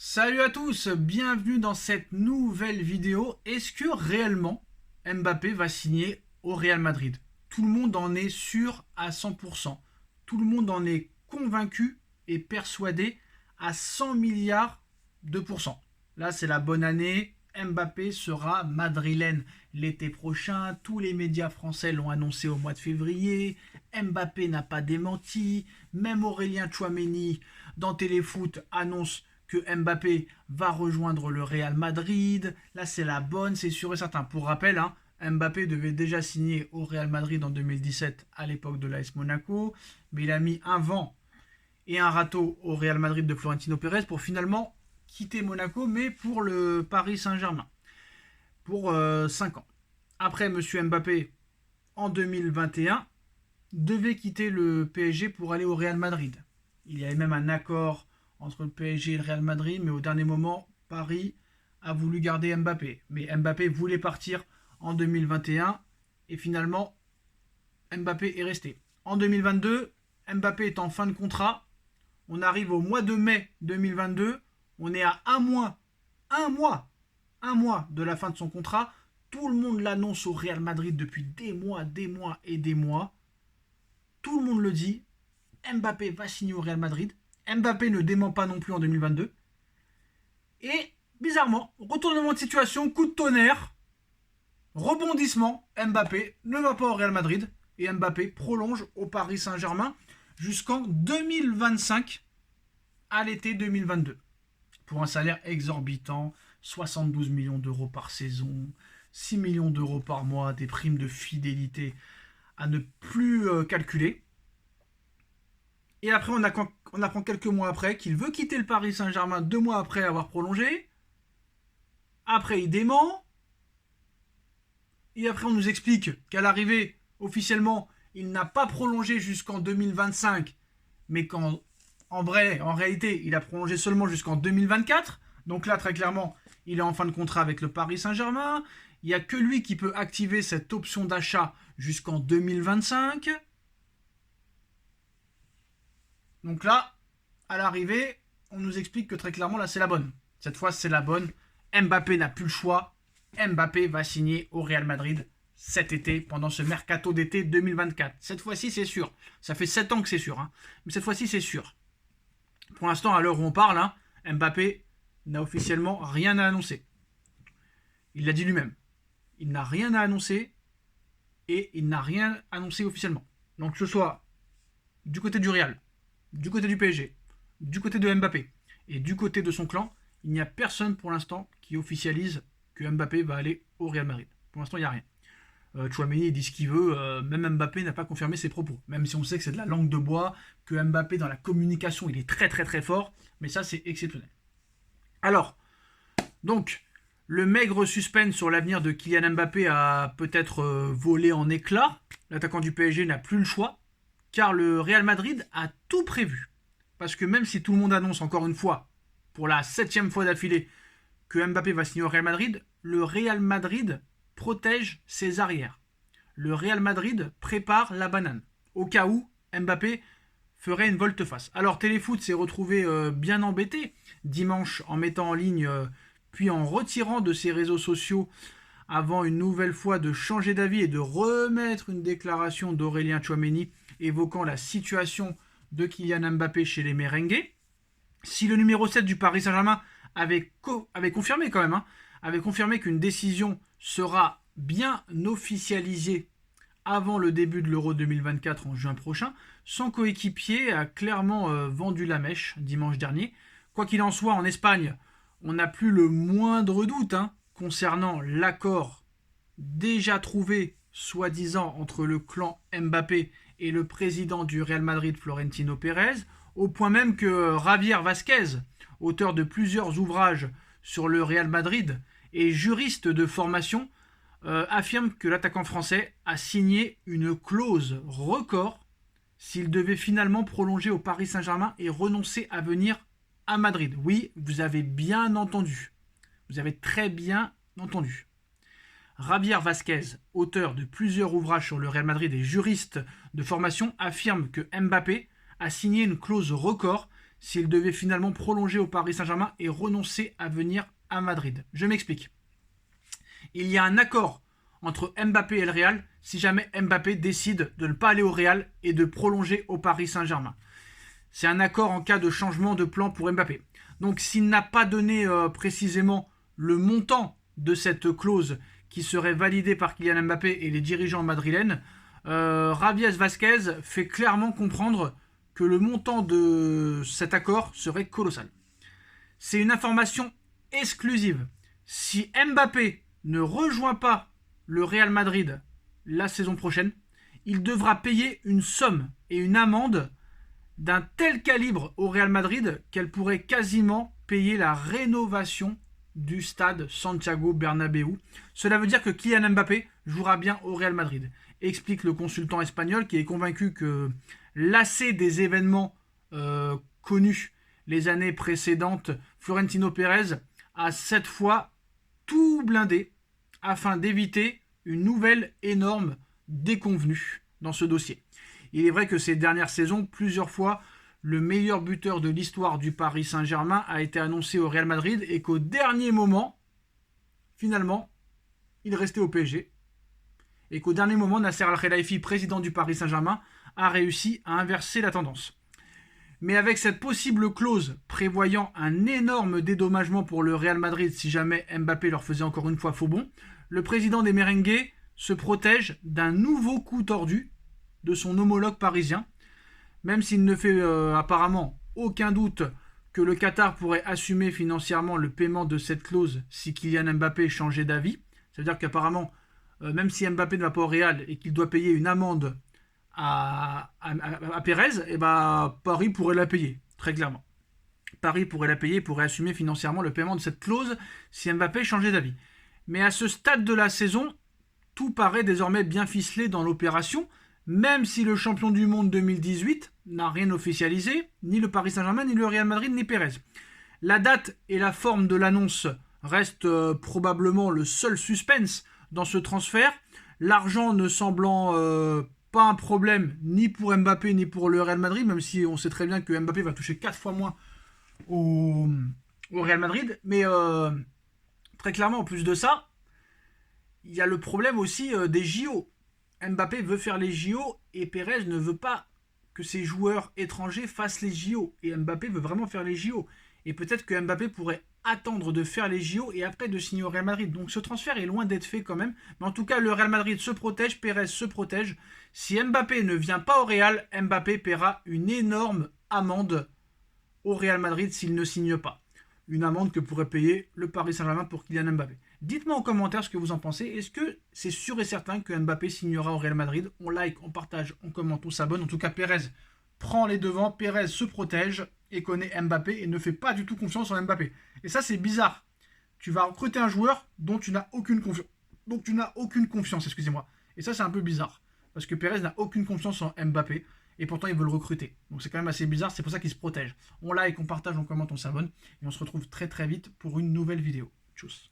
Salut à tous, bienvenue dans cette nouvelle vidéo. Est-ce que réellement Mbappé va signer au Real Madrid? Tout le monde en est sûr à 100%. Tout le monde en est convaincu et persuadé à 100 milliards de pourcents. Là, c'est la bonne année. Mbappé sera madrilène l'été prochain. Tous les médias français l'ont annoncé au mois de février. Mbappé n'a pas démenti. Même Aurélien Tchouameni dans Téléfoot annonce que Mbappé va rejoindre le Real Madrid. Là, c'est la bonne, c'est sûr et certain. Pour rappel, Mbappé devait déjà signer au Real Madrid en 2017 à l'époque de l'AS Monaco, mais il a mis un vent et un râteau au Real Madrid de Florentino Pérez pour finalement quitter Monaco, mais pour le Paris Saint-Germain, pour 5 ans. Après, M. Mbappé, en 2021, devait quitter le PSG pour aller au Real Madrid. Il y avait même un accord entre le PSG et le Real Madrid, mais au dernier moment, Paris a voulu garder Mbappé. Mais Mbappé voulait partir en 2021 et finalement, Mbappé est resté. En 2022, Mbappé est en fin de contrat. On arrive au mois de mai 2022. On est à un mois de la fin de son contrat. Tout le monde l'annonce au Real Madrid depuis des mois et des mois. Tout le monde le dit. Mbappé va signer au Real Madrid. Mbappé ne dément pas non plus en 2022. Et bizarrement, retournement de situation, coup de tonnerre, rebondissement, Mbappé ne va pas au Real Madrid et Mbappé prolonge au Paris Saint-Germain jusqu'en 2025 à l'été 2022 pour un salaire exorbitant, 72 millions d'euros par saison, 6 millions d'euros par mois, des primes de fidélité à ne plus calculer. Et après, on apprend quelques mois après qu'il veut quitter le Paris Saint-Germain 2 mois après avoir prolongé. Après, il dément. Et après, on nous explique qu'à l'arrivée, officiellement, il n'a pas prolongé jusqu'en 2025, mais qu'en réalité, il a prolongé seulement jusqu'en 2024. Donc là, très clairement, il est en fin de contrat avec le Paris Saint-Germain. Il n'y a que lui qui peut activer cette option d'achat jusqu'en 2025. Donc là, à l'arrivée, on nous explique que très clairement, là, c'est la bonne. Cette fois, c'est la bonne. Mbappé n'a plus le choix. Mbappé va signer au Real Madrid cet été, pendant ce mercato d'été 2024. Cette fois-ci, c'est sûr. Ça fait 7 ans que c'est sûr. Mais cette fois-ci, c'est sûr. Pour l'instant, à l'heure où on parle, Mbappé n'a officiellement rien à annoncer. Il l'a dit lui-même. Il n'a rien à annoncer et il n'a rien annoncé officiellement. Donc, que ce soit du côté du Real, du côté du PSG, du côté de Mbappé et du côté de son clan, il n'y a personne pour l'instant qui officialise que Mbappé va aller au Real Madrid. Pour l'instant, il n'y a rien. Tchouameni dit ce qu'il veut, même Mbappé n'a pas confirmé ses propos, même si on sait que c'est de la langue de bois, que Mbappé dans la communication il est très très très fort, mais ça c'est exceptionnel. Alors, donc, le maigre suspense sur l'avenir de Kylian Mbappé a peut-être volé en éclats. L'attaquant du PSG n'a plus le choix, car le Real Madrid a tout prévu. Parce que même si tout le monde annonce encore une fois, pour la 7e fois d'affilée, que Mbappé va signer au Real Madrid, le Real Madrid protège ses arrières. Le Real Madrid prépare la banane, au cas où Mbappé ferait une volte-face. Alors Téléfoot s'est retrouvé bien embêté dimanche en mettant en ligne, puis en retirant de ses réseaux sociaux, avant une nouvelle fois de changer d'avis et de remettre une déclaration d'Aurélien Tchouameni évoquant la situation de Kylian Mbappé chez les merengues. Si le numéro 7 du Paris Saint-Germain avait confirmé quand même, avait confirmé qu'une décision sera bien officialisée avant le début de l'Euro 2024 en juin prochain, son coéquipier a clairement vendu la mèche dimanche dernier. Quoi qu'il en soit, en Espagne, on n'a plus le moindre doute concernant l'accord déjà trouvé, soi-disant, entre le clan Mbappé et le président du Real Madrid, Florentino Pérez, au point même que Javier Vázquez, auteur de plusieurs ouvrages sur le Real Madrid et juriste de formation, affirme que l'attaquant français a signé une clause record s'il devait finalement prolonger au Paris Saint-Germain et renoncer à venir à Madrid. Oui, vous avez bien entendu. Vous avez très bien entendu. Javier Vázquez, auteur de plusieurs ouvrages sur le Real Madrid et juriste de formation, affirme que Mbappé a signé une clause record s'il devait finalement prolonger au Paris Saint-Germain et renoncer à venir à Madrid. Je m'explique. Il y a un accord entre Mbappé et le Real si jamais Mbappé décide de ne pas aller au Real et de prolonger au Paris Saint-Germain. C'est un accord en cas de changement de plan pour Mbappé. Donc s'il n'a pas donné précisément le montant de cette clause qui serait validée par Kylian Mbappé et les dirigeants madrilènes, Javier Vázquez fait clairement comprendre que le montant de cet accord serait colossal. C'est une information exclusive. Si Mbappé ne rejoint pas le Real Madrid la saison prochaine, il devra payer une somme et une amende d'un tel calibre au Real Madrid qu'elle pourrait quasiment payer la rénovation du stade Santiago Bernabéu. Cela veut dire que Kylian Mbappé jouera bien au Real Madrid, explique le consultant espagnol qui est convaincu que lassé des événements connus les années précédentes, Florentino Pérez a cette fois tout blindé afin d'éviter une nouvelle énorme déconvenue dans ce dossier. Il est vrai que ces dernières saisons, plusieurs fois, le meilleur buteur de l'histoire du Paris Saint-Germain a été annoncé au Real Madrid et qu'au dernier moment, finalement, il restait au PSG. Et qu'au dernier moment, Nasser Al-Khelaifi, président du Paris Saint-Germain, a réussi à inverser la tendance. Mais avec cette possible clause prévoyant un énorme dédommagement pour le Real Madrid si jamais Mbappé leur faisait encore une fois faux bond, le président des Merengues se protège d'un nouveau coup tordu de son homologue parisien, même s'il ne fait apparemment aucun doute que le Qatar pourrait assumer financièrement le paiement de cette clause si Kylian Mbappé changeait d'avis. Ça veut dire qu'apparemment, même si Mbappé ne va pas au Real et qu'il doit payer une amende à Pérez, et Paris pourrait la payer, très clairement. Paris pourrait la payer, pourrait assumer financièrement le paiement de cette clause si Mbappé changeait d'avis. Mais à ce stade de la saison, tout paraît désormais bien ficelé dans l'opération, même si le champion du monde 2018 n'a rien officialisé, ni le Paris Saint-Germain, ni le Real Madrid, ni Pérez. La date et la forme de l'annonce restent probablement le seul suspense dans ce transfert, l'argent ne semblant pas un problème ni pour Mbappé ni pour le Real Madrid, même si on sait très bien que Mbappé va toucher 4 fois moins au Real Madrid. Mais très clairement, en plus de ça, il y a le problème aussi des JO. Mbappé veut faire les JO et Pérez ne veut pas que ses joueurs étrangers fassent les JO. Et Mbappé veut vraiment faire les JO. Et peut-être que Mbappé pourrait attendre de faire les JO et après de signer au Real Madrid. Donc ce transfert est loin d'être fait quand même. Mais en tout cas, le Real Madrid se protège, Pérez se protège. Si Mbappé ne vient pas au Real, Mbappé paiera une énorme amende au Real Madrid s'il ne signe pas. Une amende que pourrait payer le Paris Saint-Germain pour Kylian Mbappé. Dites-moi en commentaire ce que vous en pensez. Est-ce que c'est sûr et certain que Mbappé signera au Real Madrid? On like, on partage, on commente, on s'abonne. En tout cas, Pérez prend les devants, Pérez se protège et connaît Mbappé et ne fait pas du tout confiance en Mbappé. Et ça, c'est bizarre. Tu vas recruter un joueur dont tu n'as aucune confiance. Donc tu n'as aucune confiance, excusez-moi. Et ça, c'est un peu bizarre. Parce que Pérez n'a aucune confiance en Mbappé. Et pourtant, il veut le recruter. Donc c'est quand même assez bizarre. C'est pour ça qu'il se protège. On like, on partage, on commente, on s'abonne. Et on se retrouve très très vite pour une nouvelle vidéo. Tchuss.